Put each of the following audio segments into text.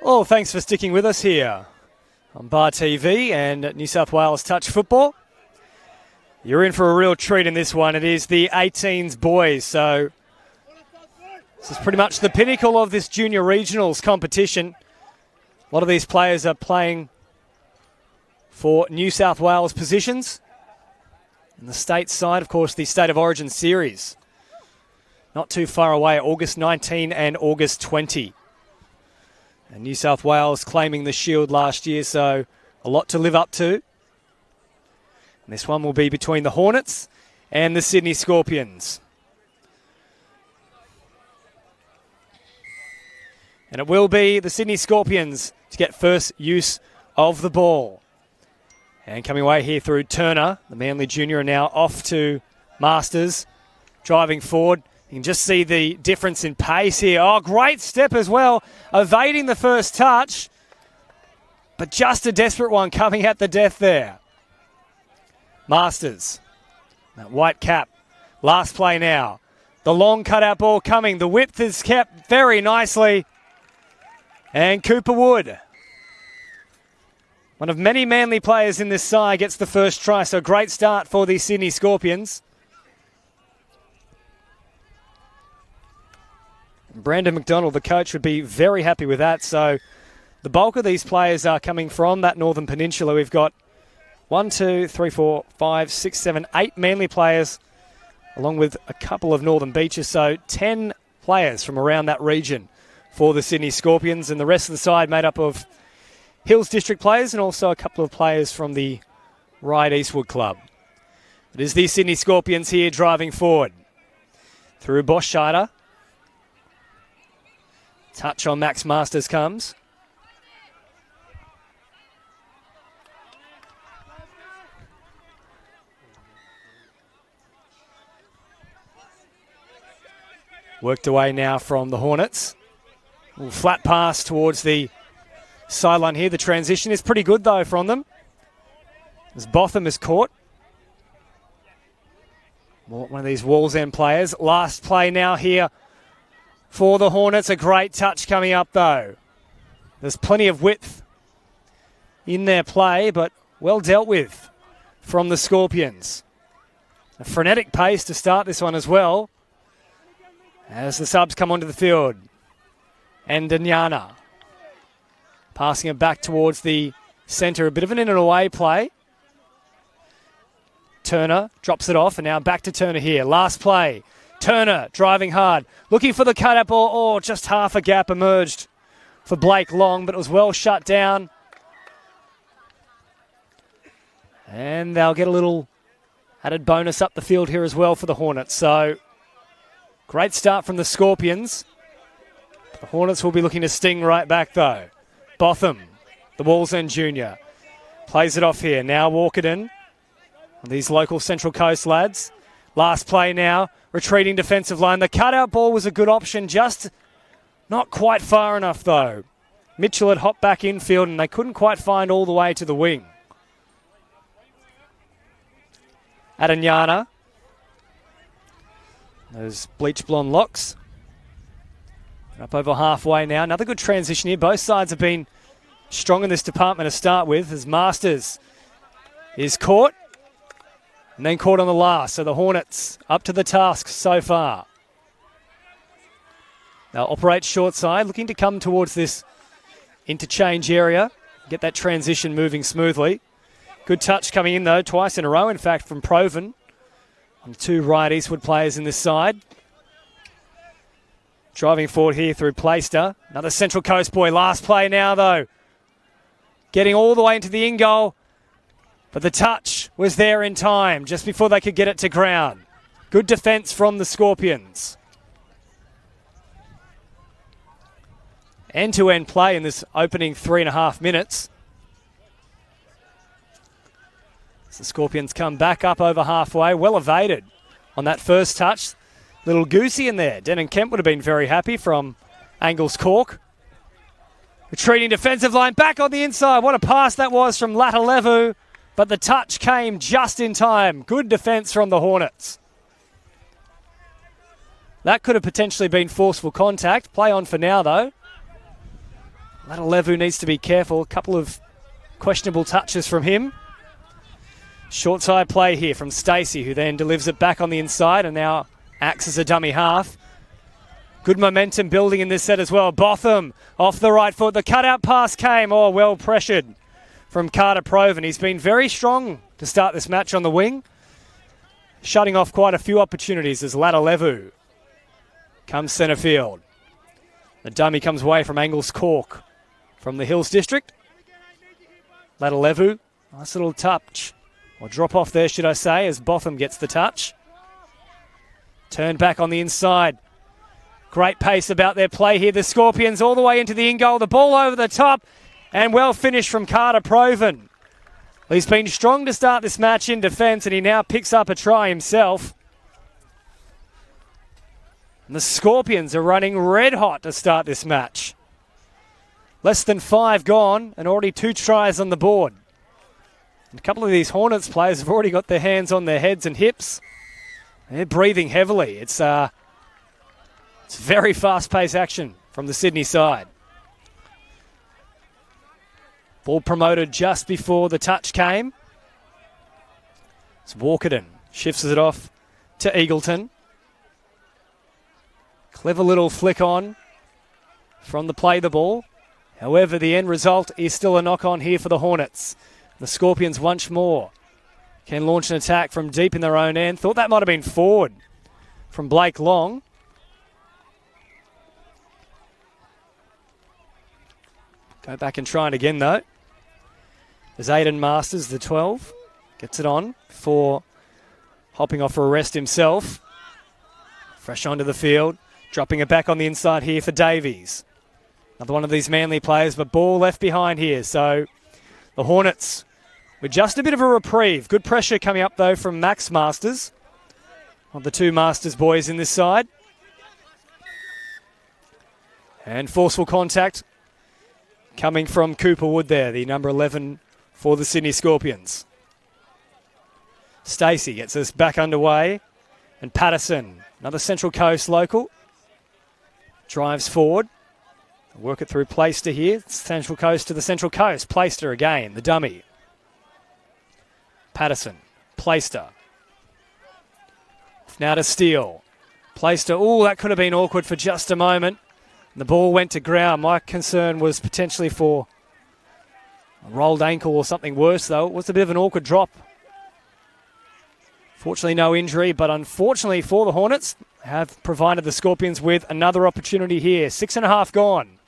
Well, thanks for sticking with us here on Bar TV and New South Wales Touch Football. You're in for a real treat in this one. It is the 18s boys, so this is pretty much the pinnacle of this junior regionals competition. A lot of these players are playing for New South Wales positions. And the state side, of course, the State of Origin series. Not too far away, August 19 and August 20. And New South Wales claiming the shield last year, so a lot to live up to. And this one will be between the Hornets and the Sydney Scorpions. And it will be the Sydney Scorpions to get first use of the ball. And coming away here through Turner, the Manly junior, now off to Masters, driving forward. You can just see the difference in pace here. Oh, great step as well, evading the first touch, but just a desperate one coming at the death there. Masters, that white cap, last play now. The long cutout ball coming, the width is kept very nicely. And Cooper Wood, one of many Manly players in this side, gets the first try, so great start for the Sydney Scorpions. Brandon McDonald, the coach, would be very happy with that. So the bulk of these players are coming from that Northern Peninsula. We've got 1, 2, 3, 4, 5, 6, 7, 8 Manly players, along with a couple of Northern Beaches. So 10 players from around that region for the Sydney Scorpions, and the rest of the side made up of Hills District players and also a couple of players from the Ryde Eastwood Club. It is the Sydney Scorpions here driving forward. Through Boschscheider. Touch on Max Masters comes. Worked away now from the Hornets. Little flat pass towards the sideline here. The transition is pretty good though from them, as Botham is caught. One of these Walls End players. Last play now here for the Hornets. A great touch coming up though. There's plenty of width in their play, but well dealt with from the Scorpions. A frenetic pace to start this one as well, as the subs come onto the field. And Danyana passing it back towards the centre. A bit of an in and away play. Turner drops it off, and now back to Turner here. Last play. Turner driving hard, looking for the cut-out ball. Oh, just half a gap emerged for Blake Long, but it was well shut down. And they'll get a little added bonus up the field here as well for the Hornets. So, great start from the Scorpions. The Hornets will be looking to sting right back though. Botham, the Walls End junior, plays it off here. Now Walkerton, these local Central Coast lads. Last play now, retreating defensive line. The cutout ball was a good option, just not quite far enough though. Mitchell had hopped back infield and they couldn't quite find all the way to the wing. Adanyana, those bleach blonde locks. Up over halfway now. Another good transition here. Both sides have been strong in this department to start with, as Masters is caught and then caught on the last. So the Hornets up to the task so far. They'll operate short side, looking to come towards this interchange area, get that transition moving smoothly. Good touch coming in though, twice in a row in fact from Proven on 2 Ryde Eastwood players in this side. Driving forward here through Playster. Another Central Coast boy. Last play now, though. Getting all the way into the in-goal. But the touch was there in time, just before they could get it to ground. Good defence from the Scorpions. End-to-end play in this opening 3.5 minutes. As the Scorpions come back up over halfway. Well evaded on that first touch. Little goosey in there. Denon Kemp would have been very happy from Angles Cork. Retreating defensive line back on the inside. What a pass that was from Latalevu. But the touch came just in time. Good defence from the Hornets. That could have potentially been forceful contact. Play on for now, though. Latalevu needs to be careful. A couple of questionable touches from him. Short side play here from Stacey, who then delivers it back on the inside and now acts as a dummy half. Good momentum building in this set as well. Botham off the right foot. The cutout pass came. Oh, well pressured from Carter Provan. He's been very strong to start this match on the wing, shutting off quite a few opportunities as Latalevu comes centre field. The dummy comes away from Angles Cork from the Hills District. Latalevu, nice little touch. Or drop off there, should I say, as Botham gets the touch. Turned back on the inside. Great pace about their play here. The Scorpions all the way into the in-goal. The ball over the top. And well finished from Carter Provan. He's been strong to start this match in defence, and he now picks up a try himself. And the Scorpions are running red hot to start this match. Less than 5 gone and already 2 tries on the board. And a couple of these Hornets players have already got their hands on their heads and hips. They're breathing heavily. It's very fast-paced action from the Sydney side. Ball promoted just before the touch came. It's Walkerton. Shifts it off to Eagleton. Clever little flick on from the play the ball. However, the end result is still a knock-on here for the Hornets. The Scorpions once more can launch an attack from deep in their own end. Thought that might have been forward from Blake Long. Go back and try it again, though. As Aiden Masters, the 12, gets it on for hopping off for a rest himself. Fresh onto the field. Dropping it back on the inside here for Davies. Another one of these Manly players, but ball left behind here. So the Hornets with just a bit of a reprieve. Good pressure coming up, though, from Max Masters. One of the 2 Masters boys in this side. And forceful contact coming from Cooper Wood there, the number 11 for the Sydney Scorpions. Stacey gets us back underway. And Patterson, another Central Coast local, drives forward. Work it through Plaister here. Central Coast to the Central Coast. Plaister again, the dummy. Patterson, Plaister. Now to Steele. Plaister, oh, that could have been awkward for just a moment. The ball went to ground. My concern was potentially for a rolled ankle or something worse, though. It was a bit of an awkward drop. Fortunately, no injury, but unfortunately for the Hornets, have provided the Scorpions with another opportunity here. 6.5 gone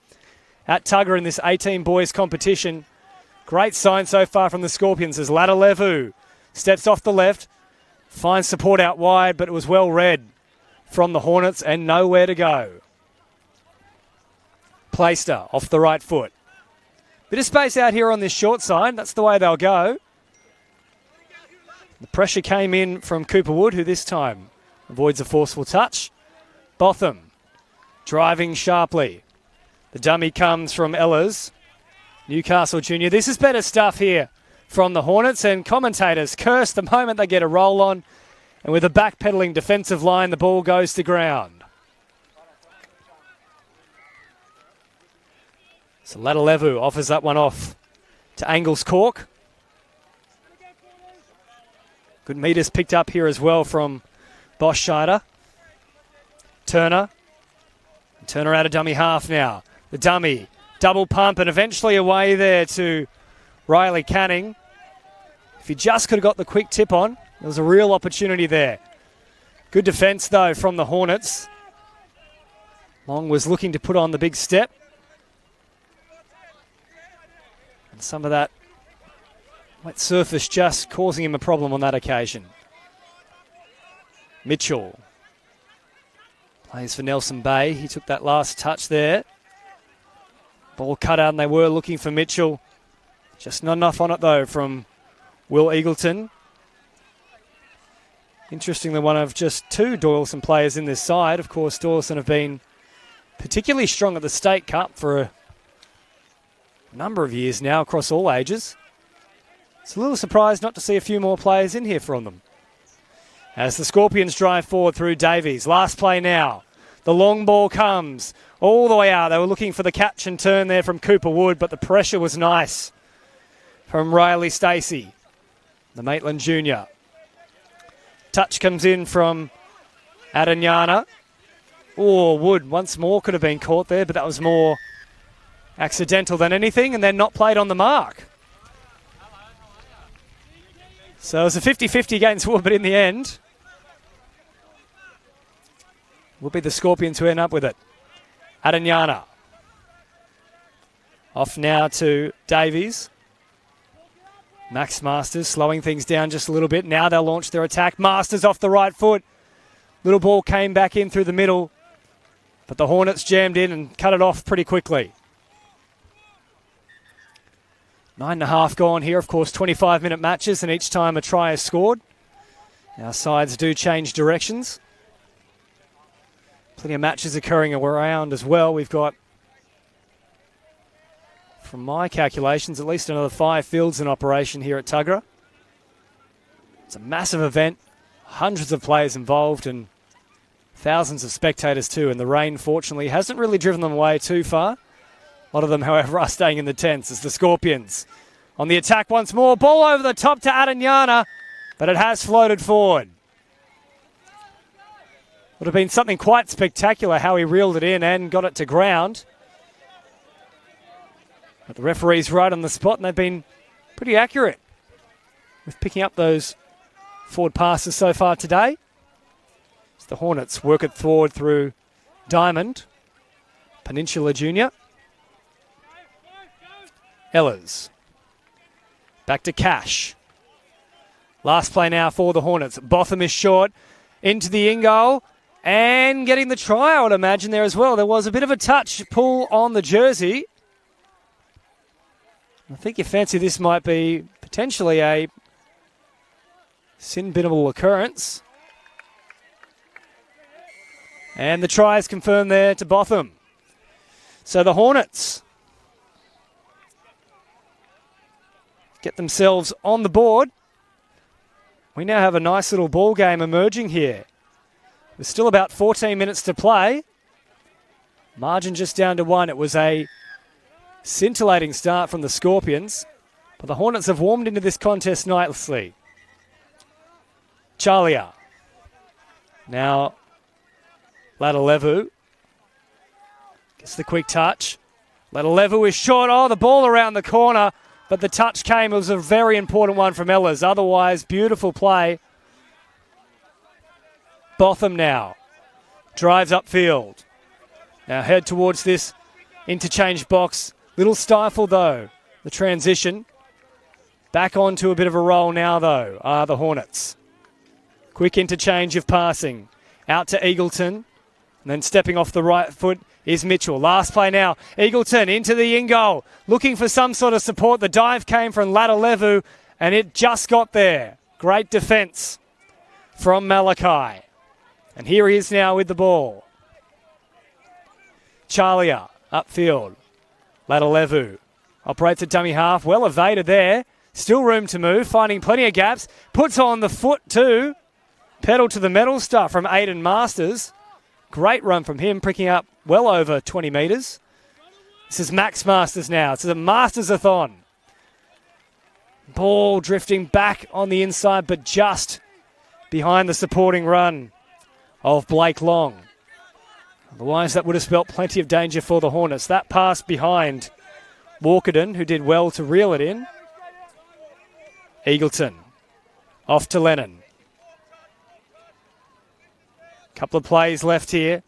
at Tugger in this 18 boys competition. Great sign so far from the Scorpions as Latalevu steps off the left, finds support out wide, but it was well read from the Hornets and nowhere to go. Plaister off the right foot. Bit of space out here on this short side. That's the way they'll go. The pressure came in from Cooper Wood, who this time avoids a forceful touch. Botham driving sharply. The dummy comes from Ellers. Newcastle Junior. This is better stuff here from the Hornets, and commentators curse the moment they get a roll on. And with a backpedaling defensive line, the ball goes to ground. So Latalevu offers that one off to Angles Cork. Good meters picked up here as well from Bosch Scheider. Turner. Turner out of dummy half now. The dummy. Double pump and eventually away there to Riley Canning. If he just could have got the quick tip on, there was a real opportunity there. Good defence, though, from the Hornets. Long was looking to put on the big step. And some of that wet surface just causing him a problem on that occasion. Mitchell plays for Nelson Bay. He took that last touch there. Ball cut out and they were looking for Mitchell. Just not enough on it, though, from Will Eagleton. Interestingly, one of just 2 Doyleson players in this side. Of course, Doyleson have been particularly strong at the State Cup for a number of years now across all ages. It's a little surprised not to see a few more players in here from them. As the Scorpions drive forward through Davies. Last play now. The long ball comes all the way out. They were looking for the catch and turn there from Cooper Wood, but the pressure was nice from Riley Stacey, the Maitland Junior. Touch comes in from Adanyana. Oh, Wood once more could have been caught there, but that was more accidental than anything, and then not played on the mark. So it was a 50-50 against Wood, but in the end, will be the Scorpions who end up with it. Adanyana. Off now to Davies. Max Masters slowing things down just a little bit. Now they'll launch their attack. Masters off the right foot. Little ball came back in through the middle, but the Hornets jammed in and cut it off pretty quickly. 9.5 gone here. Of course, 25-minute matches, and each time a try is scored. Our sides do change directions. Plenty of matches occurring around as well. We've got, from my calculations, at least another 5 fields in operation here at Tuggerah. It's a massive event. Hundreds of players involved and thousands of spectators too. And the rain, fortunately, hasn't really driven them away too far. A lot of them, however, are staying in the tents as the Scorpions on the attack once more. Ball over the top to Adanyana, but it has floated forward. Would have been something quite spectacular how he reeled it in and got it to ground. But the referee's right on the spot, and they've been pretty accurate with picking up those forward passes so far today. As the Hornets work it forward through Diamond, Peninsula Junior. Ellers. Back to Cash. Last play now for the Hornets. Botham is short. Into the in-goal. And getting the try, I would imagine, there as well. There was a bit of a touch pull on the jersey. I think you fancy this might be potentially a sin-binnable occurrence. And the try is confirmed there to Botham. So the Hornets get themselves on the board. We now have a nice little ball game emerging here. There's still about 14 minutes to play. Margin just down to 1. It was a scintillating start from the Scorpions, but the Hornets have warmed into this contest nicely. Charlia. Now Ladalevu gets the quick touch. Ladalevu is short. Oh, the ball around the corner. But the touch came. It was a very important one from Ellers. Otherwise, beautiful play. Botham now drives upfield. Now head towards this interchange box. Little stifle, though, the transition. Back onto a bit of a roll now, though, are the Hornets. Quick interchange of passing. Out to Eagleton. And then stepping off the right foot is Mitchell. Last play now. Eagleton into the in-goal. Looking for some sort of support. The dive came from Ladalevu, and it just got there. Great defence from Malachi. And here he is now with the ball. Charlia upfield. Ladalevu operates a dummy half. Well evaded there. Still room to move. Finding plenty of gaps. Puts on the foot too. Pedal to the metal stuff from Aiden Masters. Great run from him, pricking up well over 20 metres. This is Max Masters now. It's a Masters-a-thon. Ball drifting back on the inside, but just behind the supporting run of Blake Long. Otherwise, that would have spelt plenty of danger for the Hornets. That pass behind Walkerton, who did well to reel it in. Eagleton. Off to Lennon. Couple of plays left here.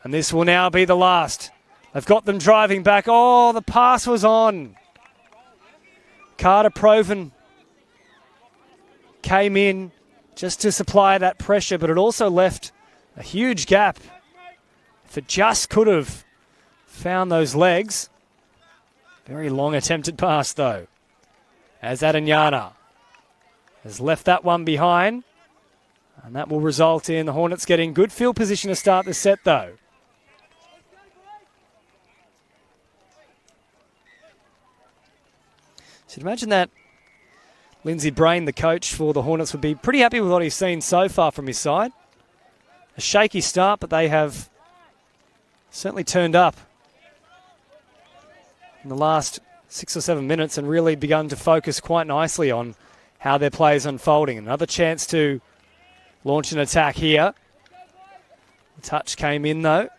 And this will now be the last. They've got them driving back. Oh, the pass was on. Carter Proven came in just to supply that pressure, but it also left a huge gap. If it just could have found those legs. Very long attempted pass, though. As Adanyana has left that one behind. And that will result in the Hornets getting good field position to start the set, though. So you'd imagine that Lindsay Brain, the coach for the Hornets, would be pretty happy with what he's seen so far from his side. A shaky start, but they have certainly turned up in the last 6 or 7 minutes and really begun to focus quite nicely on how their play is unfolding. Another chance to launch an attack here. The touch came in though.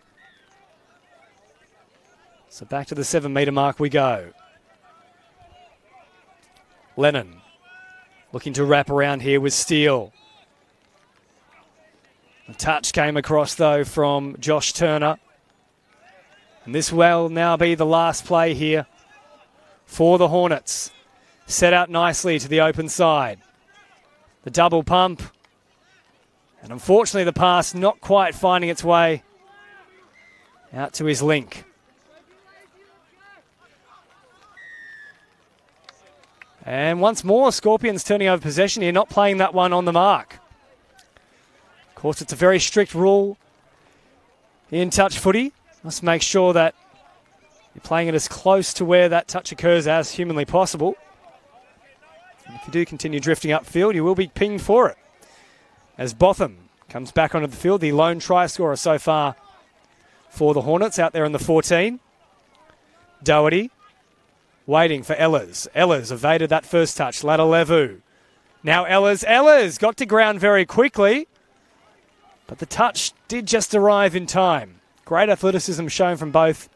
So back to the 7-metre mark we go. Lennon looking to wrap around here with Steele. The touch came across though from Josh Turner. And this will now be the last play here for the Hornets. Set out nicely to the open side. The double pump. And unfortunately the pass not quite finding its way out to his link. And once more, Scorpions turning over possession here, not playing that one on the mark. Of course, it's a very strict rule in touch footy. Must make sure that you're playing it as close to where that touch occurs as humanly possible. And if you do continue drifting upfield, you will be pinged for it. As Botham comes back onto the field, the lone try scorer so far for the Hornets out there in the 14. Doherty waiting for Ehlers. Ehlers evaded that first touch. Ladalevu. Now Ehlers got to ground very quickly, but the touch did just arrive in time. Great athleticism shown from both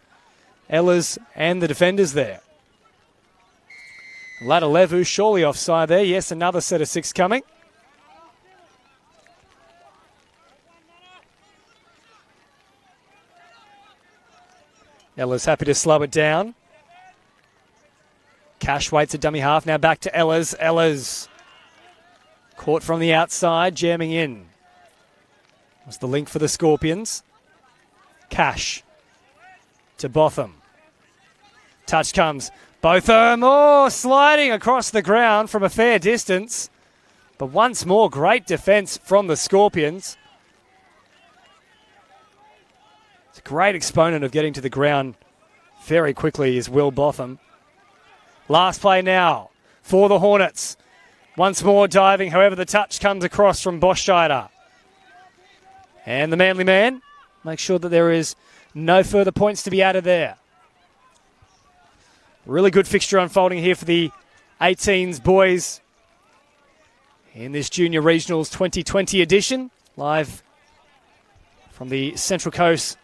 Ehlers and the defenders there. Ladalevu surely offside there. Yes, another set of 6 coming. Ehlers happy to slow it down. Cash waits at dummy half. Now back to Ehlers. Ehlers caught from the outside, jamming in. Was the link for the Scorpions. Cash to Botham. Touch comes. Botham, sliding across the ground from a fair distance. But once more, great defence from the Scorpions. It's a great exponent of getting to the ground very quickly is Will Botham. Last play now for the Hornets. Once more diving, however, the touch comes across from Boscheider. And the Manly man makes sure that there is no further points to be added there. Really good fixture unfolding here for the 18s boys in this Junior Regionals 2020 edition. Live from the Central Coast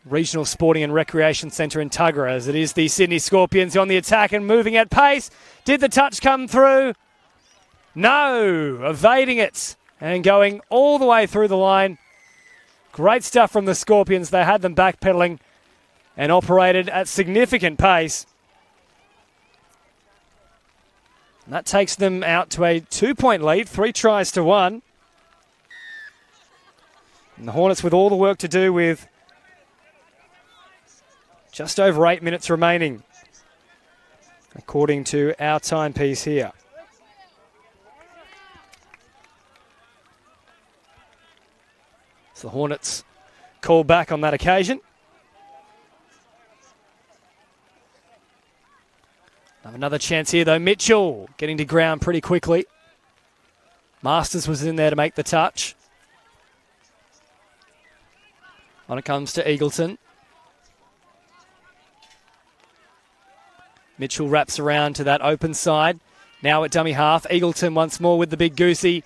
Regional Sporting and Recreation Centre in Tuggerah, as it is the Sydney Scorpions on the attack and moving at pace. Did the touch come through? No, evading it and going all the way through the line. Great stuff from the Scorpions. They had them backpedaling and operated at significant pace. And that takes them out to a 2-point lead, 3 tries to 1. And the Hornets with all the work to do with just over 8 minutes remaining, according to our timepiece here. So the Hornets call back on that occasion. Another chance here though. Mitchell getting to ground pretty quickly. Masters was in there to make the touch. On it comes to Eagleton. Mitchell wraps around to that open side. Now at dummy half. Eagleton once more with the big goosey.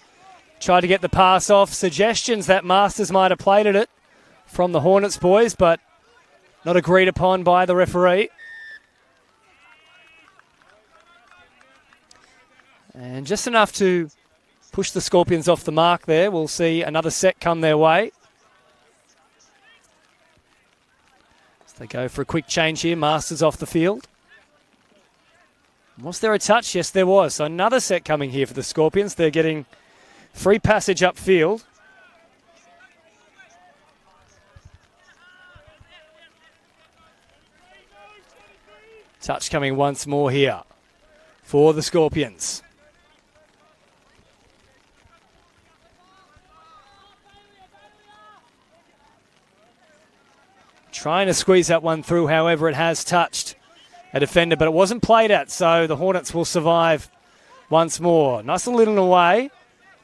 Tried to get the pass off. Suggestions that Masters might have played at it from the Hornets boys, but not agreed upon by the referee. And just enough to push the Scorpions off the mark there. We'll see another set come their way. So they go for a quick change here. Masters off the field. Was there a touch? Yes, there was. So another set coming here for the Scorpions. They're getting free passage upfield. Touch coming once more here for the Scorpions. Trying to squeeze that one through, however, it has touched a defender, but it wasn't played at, so the Hornets will survive once more. Nice little in and away.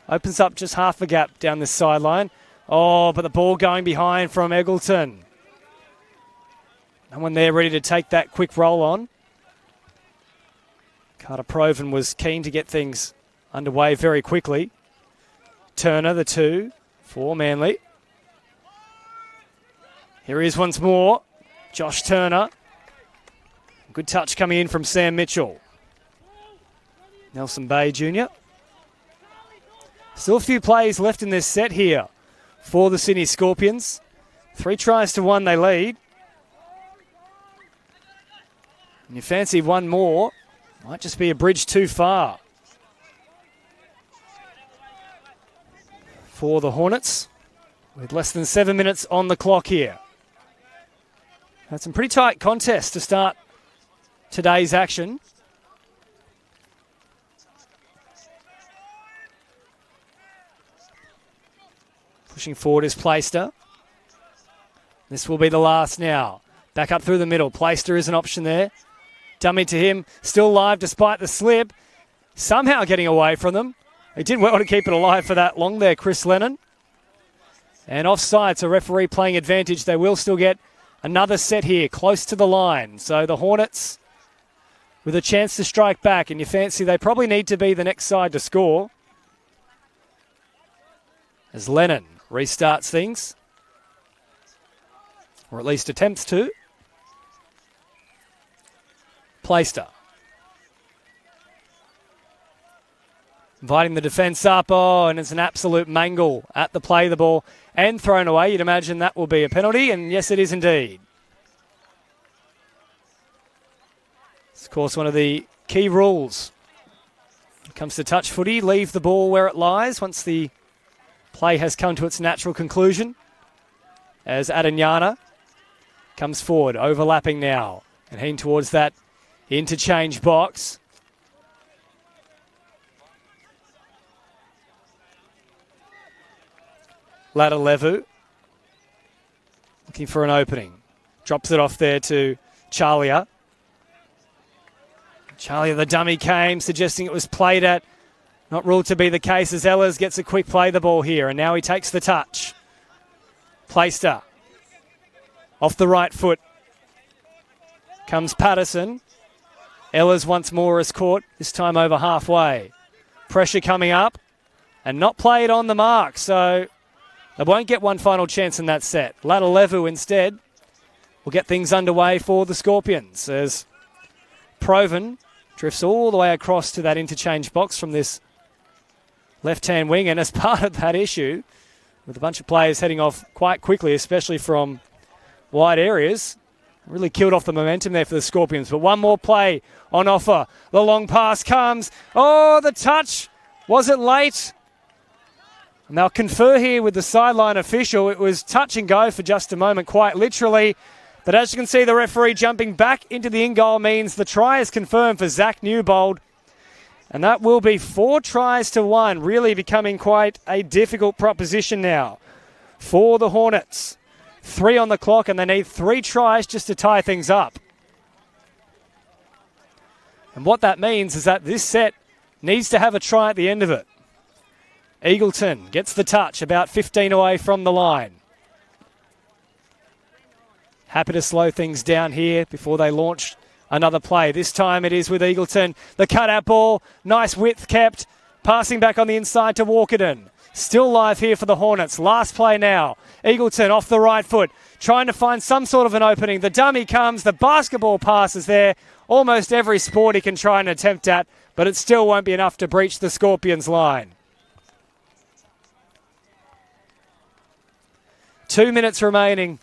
Opens up just half a gap down this sideline. Oh, but the ball going behind from Eggleton. And when they're ready to take that quick roll on, Carter Proven was keen to get things underway very quickly. Turner, the 2 for Manly. Here he is once more. Josh Turner. Good touch coming in from Sam Mitchell. Nelson Bay Jr. Still a few plays left in this set here for the Sydney Scorpions. 3 tries to 1 they lead. And you fancy one more. Might just be a bridge too far for the Hornets with less than 7 minutes on the clock here. Had some pretty tight contests to start today's action. Pushing forward is Plaister. This will be the last now. Back up through the middle. Plaister is an option there. Dummy to him. Still live despite the slip. Somehow getting away from them. He did well to keep it alive for that long there, Chris Lennon. And offside, so referee playing advantage. They will still get another set here, close to the line. So the Hornets with a chance to strike back, and you fancy they probably need to be the next side to score. As Lennon restarts things, or at least attempts to. Plaister. Inviting the defence up. Oh, and it's an absolute mangle at the play, the ball, and thrown away. You'd imagine that will be a penalty, and yes, it is indeed. It's, of course, one of the key rules. When it comes to touch footy, leave the ball where it lies once the play has come to its natural conclusion. As Adanyana comes forward, overlapping now, and heading towards that interchange box. Ladalevu looking for an opening. Drops it off there to Charlia. Charlia, the dummy, came, suggesting it was played at. Not ruled to be the case as Ehlers gets a quick play the ball here, and now he takes the touch. Plaister. Off the right foot comes Patterson. Ehlers once more is caught, this time over halfway. Pressure coming up and not played on the mark, so they won't get one final chance in that set. Ladalevu instead will get things underway for the Scorpions as Proven drifts all the way across to that interchange box from this left-hand wing, and as part of that issue, with a bunch of players heading off quite quickly, especially from wide areas, really killed off the momentum there for the Scorpions. But one more play on offer. The long pass comes. Oh, the touch. Was it late? And they'll confer here with the sideline official. It was touch and go for just a moment, quite literally. But as you can see, the referee jumping back into the in-goal means the try is confirmed for Zach Newbold. And that will be 4 tries to 1, really becoming quite a difficult proposition now for the Hornets. 3 on the clock, and they need 3 tries just to tie things up. And what that means is that this set needs to have a try at the end of it. Eagleton gets the touch, about 15 away from the line. Happy to slow things down here before they launch another play. This time it is with Eagleton. The cutout ball, nice width kept. Passing back on the inside to Walkerton. Still live here for the Hornets. Last play now. Eagleton off the right foot, trying to find some sort of an opening. The dummy comes. The basketball passes there. Almost every sport he can try and attempt at, but it still won't be enough to breach the Scorpions' line. 2 minutes remaining.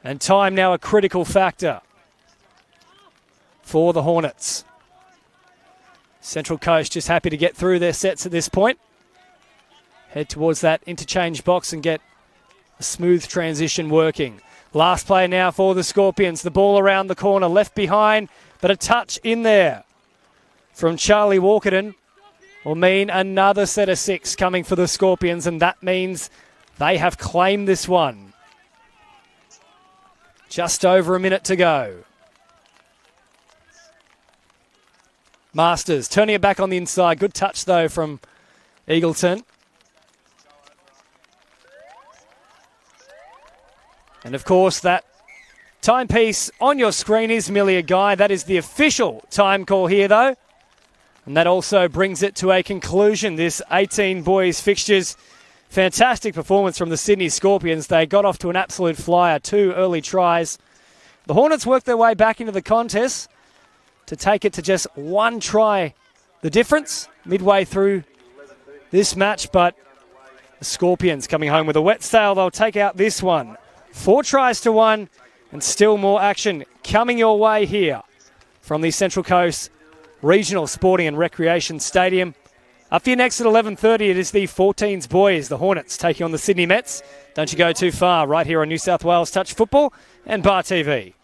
And time now a critical factor for the Hornets. Central Coast just happy to get through their sets at this point. Head towards that interchange box and get a smooth transition working. Last play now for the Scorpions. The ball around the corner, left behind, but a touch in there from Charlie Walkerton will mean another set of 6 coming for the Scorpions, and that means they have claimed this one. Just over a minute to go. Masters turning it back on the inside. Good touch, though, from Eagleton. And, of course, that Timepiece on your screen is merely a guide. That is the official time call here, though. And that also brings it to a conclusion. This 18 boys fixtures. Fantastic performance from the Sydney Scorpions. They got off to an absolute flyer, 2 early tries. The Hornets worked their way back into the contest to take it to just 1 try the difference midway through this match. But the Scorpions coming home with a wet sail. They'll take out this one. 4 tries to 1 and still more action coming your way here from the Central Coast Regional Sporting and Recreation Stadium. Up for you next at 11:30, it is the 14s boys, the Hornets, taking on the Sydney Mets. Don't you go too far, right here on New South Wales Touch Football and Bar TV.